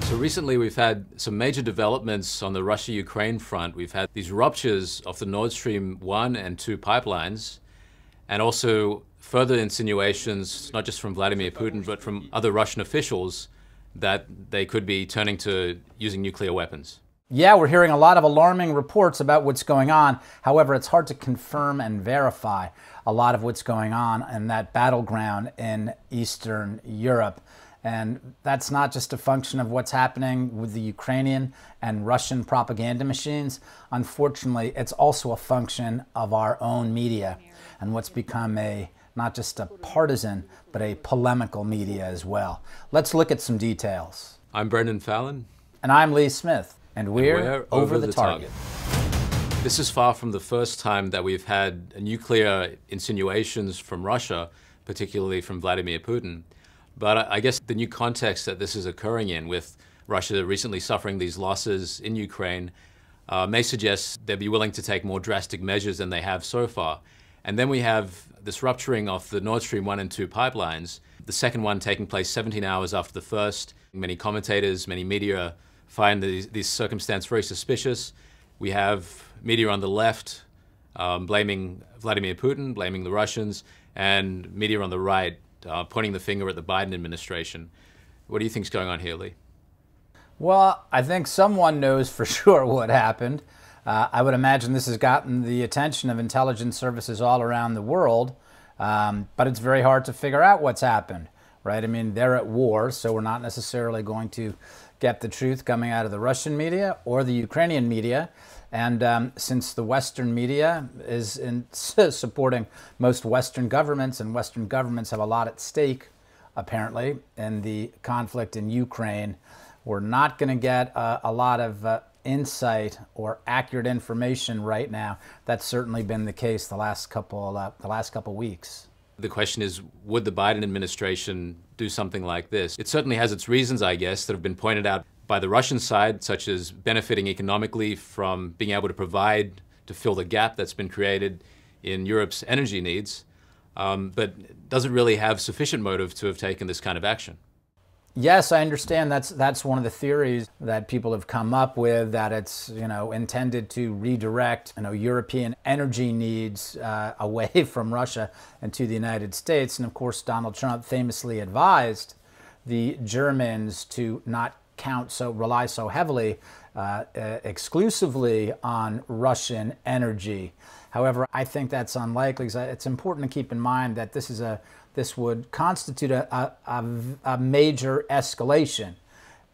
So recently we've had some major developments on the Russia-Ukraine front. We've had these ruptures of the Nord Stream 1 and 2 pipelines, and also further insinuations, not just from Vladimir Putin, but from other Russian officials, that they could be turning to using nuclear weapons. Yeah, we're hearing a lot of alarming reports about what's going on. However, it's hard to confirm and verify a lot of what's going on in that battleground in Eastern Europe. And that's not just a function of what's happening with the Ukrainian and Russian propaganda machines. Unfortunately, it's also a function of our own media and what's become not just a partisan, but a polemical media as well. Let's look at some details. I'm Brendon Fallon. And I'm Lee Smith. And we're over the target. This is far from the first time that we've had nuclear insinuations from Russia, particularly from Vladimir Putin. But I guess the new context that this is occurring in, with Russia recently suffering these losses in Ukraine, may suggest they'd be willing to take more drastic measures than they have so far. And then we have this rupturing of the Nord Stream 1 and 2 pipelines, the second one taking place 17 hours after the first. Many commentators, many media find these circumstances very suspicious. We have media on the left blaming Vladimir Putin, blaming the Russians, and media on the right pointing the finger at the Biden administration. What do you think is going on here, Lee? Well, I think someone knows for sure what happened. I would imagine this has gotten the attention of intelligence services all around the world, but it's very hard to figure out what's happened, right? I mean, they're at war, so we're not necessarily going to get the truth coming out of the Russian media or the Ukrainian media. And since the Western media is supporting most Western governments, and Western governments have a lot at stake, apparently, in the conflict in Ukraine, we're not going to get a lot of insight or accurate information right now. That's certainly been the case the last couple weeks. The question is, would the Biden administration do something like this? It certainly has its reasons, I guess, that have been pointed out by the Russian side, such as benefiting economically from being able to provide to fill the gap that's been created in Europe's energy needs, but doesn't really have sufficient motive to have taken this kind of action. Yes, I understand. That's one of the theories that people have come up with, that it's intended to redirect European energy needs away from Russia and to the United States. And of course, Donald Trump famously advised the Germans to not rely so heavily exclusively on Russian energy. However, I think that's unlikely, because it's important to keep in mind that this would constitute a major escalation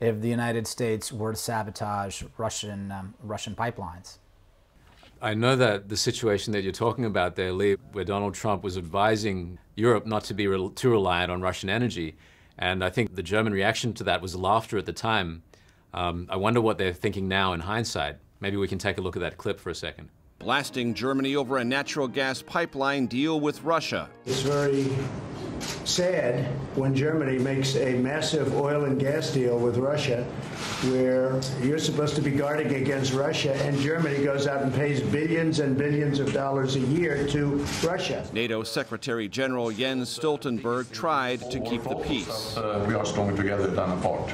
if the United States were to sabotage Russian pipelines. I know that the situation that you're talking about there, Lee, where Donald Trump was advising Europe not to be too reliant on Russian energy, and I think the German reaction to that was laughter at the time. I wonder what they're thinking now in hindsight. Maybe we can take a look at that clip for a second. Blasting Germany over a natural gas pipeline deal with Russia. It's very sad when Germany makes a massive oil and gas deal with Russia, where you're supposed to be guarding against Russia, and Germany goes out and pays billions and billions of dollars a year to Russia. NATO Secretary General Jens Stoltenberg tried to keep the peace. We are stronger together than apart.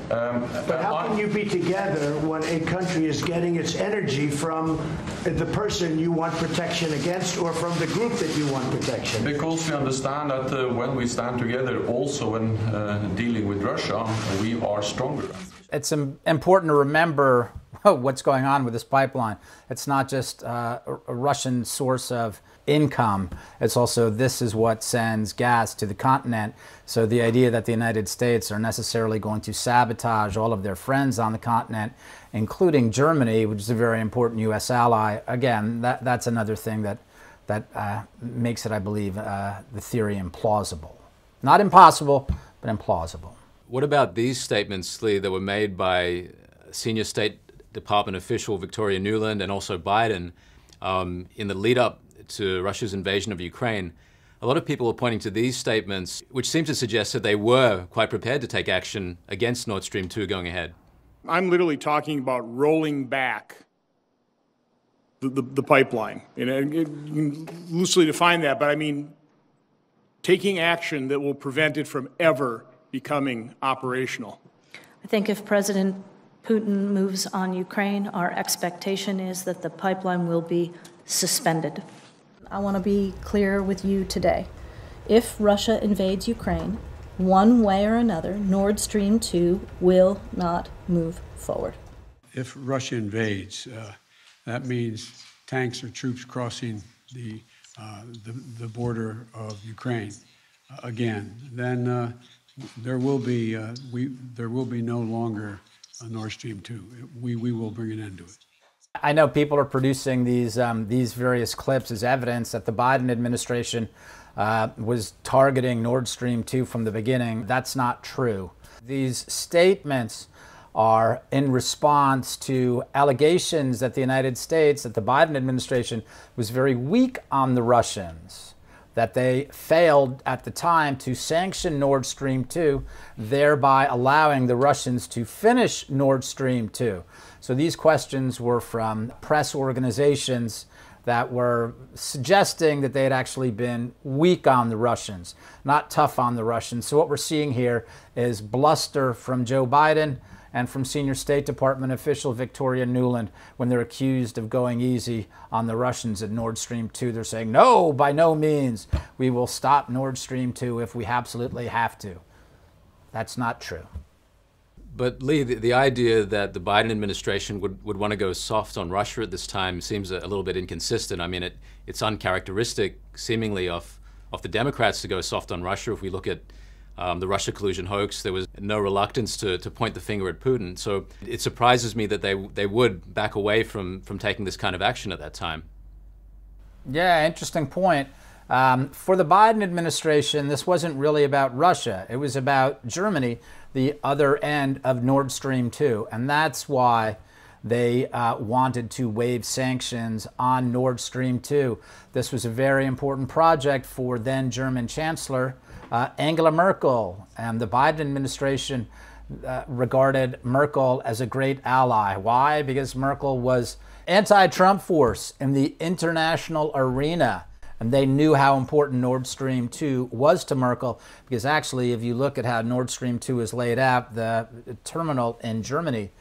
But how can you be together when a country is getting its energy from the person you want protection against, or from the group that you want protection? Because we understand that when we stand together, also when dealing with Russia, we are stronger. It's important to remember what's going on with this pipeline. It's not just a Russian source of income. It's also, this is what sends gas to the continent. So the idea that the United States are necessarily going to sabotage all of their friends on the continent, including Germany, which is a very important U.S. ally, again, that's another thing that makes it, I believe, the theory implausible. Not impossible, but implausible. What about these statements, Lee, that were made by senior State Department official Victoria Nuland and also Biden in the lead-up to Russia's invasion of Ukraine? A lot of people are pointing to these statements, which seem to suggest that they were quite prepared to take action against Nord Stream 2 going ahead. I'm literally talking about rolling back the pipeline. And you can loosely define that, but I mean taking action that will prevent it from ever becoming operational. I think if President Putin moves on Ukraine, our expectation is that the pipeline will be suspended. I want to be clear with you today. If Russia invades Ukraine, one way or another, Nord Stream 2 will not move forward. If Russia invades, that means tanks or troops crossing the border of Ukraine again. Then there will be no longer a Nord Stream 2. We will bring an end to it. I know people are producing these various clips as evidence that the Biden administration was targeting Nord Stream 2 from the beginning. That's not true. These statements are in response to allegations that the United States, that the Biden administration was very weak on the Russians, that they failed at the time to sanction Nord Stream 2, thereby allowing the Russians to finish Nord Stream 2. So these questions were from press organizations that were suggesting that they had actually been weak on the Russians, not tough on the Russians. So what we're seeing here is bluster from Joe Biden and from senior State Department official Victoria Nuland when they're accused of going easy on the Russians at Nord Stream 2. They're saying, no, by no means. We will stop Nord Stream 2 if we absolutely have to. That's not true. But Lee, the idea that the Biden administration would want to go soft on Russia at this time seems a little bit inconsistent. I mean, it's uncharacteristic, seemingly, of the Democrats to go soft on Russia. If we look at the Russia collusion hoax, there was no reluctance to point the finger at Putin. So it surprises me that they would back away from taking this kind of action at that time. Yeah, interesting point. For the Biden administration, this wasn't really about Russia. It was about Germany, the other end of Nord Stream 2. And that's why they wanted to waive sanctions on Nord Stream 2. This was a very important project for then German Chancellor Angela Merkel. And the Biden administration regarded Merkel as a great ally. Why? Because Merkel was anti-Trump force in the international arena. And they knew how important Nord Stream 2 was to Merkel, because actually, if you look at how Nord Stream 2 is laid out, the terminal in Germany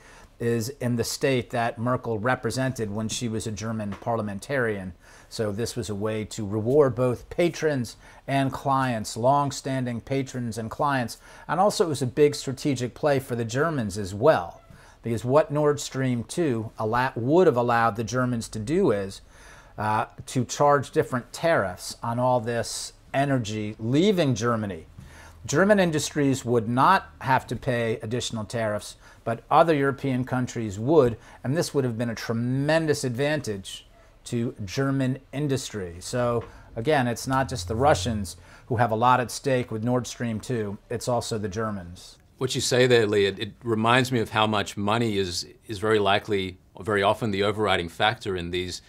is in the state that Merkel represented when she was a German parliamentarian. So this was a way to reward both patrons and clients, long-standing patrons and clients. And also it was a big strategic play for the Germans as well, because what Nord Stream 2 would have allowed the Germans to do is to charge different tariffs on all this energy leaving Germany. German industries would not have to pay additional tariffs, but other European countries would, and this would have been a tremendous advantage to German industry. So again, it's not just the Russians who have a lot at stake with Nord Stream 2, it's also the Germans. What you say there, Lee, it reminds me of how much money is very likely, or very often, the overriding factor in these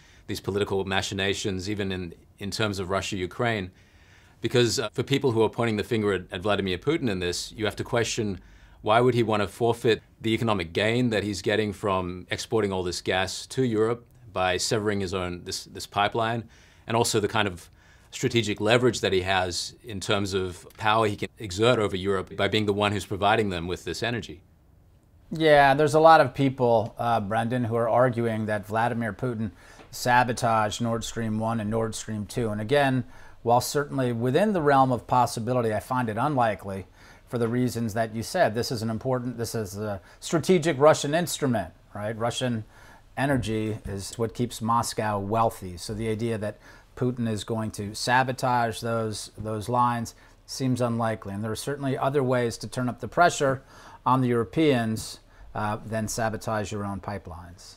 political machinations, even in terms of Russia-Ukraine. Because for people who are pointing the finger at Vladimir Putin in this, you have to question, why would he want to forfeit the economic gain that he's getting from exporting all this gas to Europe by severing his own, this pipeline, and also the kind of strategic leverage that he has in terms of power he can exert over Europe by being the one who's providing them with this energy? Yeah, there's a lot of people, Brendon, who are arguing that Vladimir Putin sabotaged Nord Stream 1 and Nord Stream 2. And again, while certainly within the realm of possibility, I find it unlikely for the reasons that you said. This is a strategic Russian instrument, right? Russian energy is what keeps Moscow wealthy. So the idea that Putin is going to sabotage those lines seems unlikely. And there are certainly other ways to turn up the pressure on the Europeans than sabotage your own pipelines.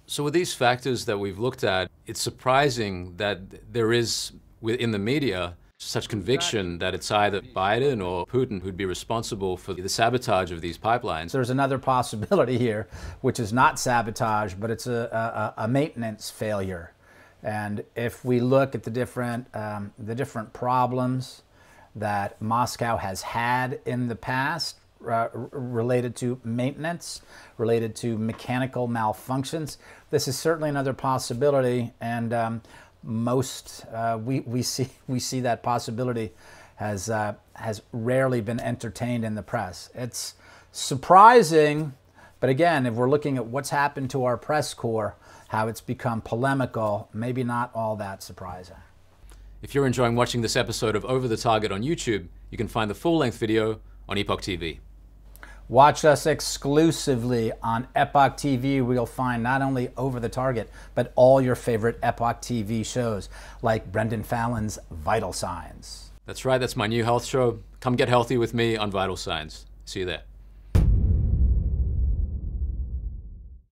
So with these factors that we've looked at, it's surprising that there is, within the media, such conviction that it's either Biden or Putin who'd be responsible for the sabotage of these pipelines. There's another possibility here, which is not sabotage, but it's a maintenance failure. And if we look at the different problems that Moscow has had in the past, related to maintenance, related to mechanical malfunctions, this is certainly another possibility, and we see that possibility has rarely been entertained in the press. It's surprising, but again, if we're looking at what's happened to our press corps, how it's become polemical, maybe not all that surprising. If you're enjoying watching this episode of Over the Target on YouTube, you can find the full-length video on Epoch TV. Watch us exclusively on Epoch TV, where you'll find not only Over the Target, but all your favorite Epoch TV shows, like Brendan Fallon's Vital Signs. That's right, that's my new health show. Come get healthy with me on Vital Signs. See you there.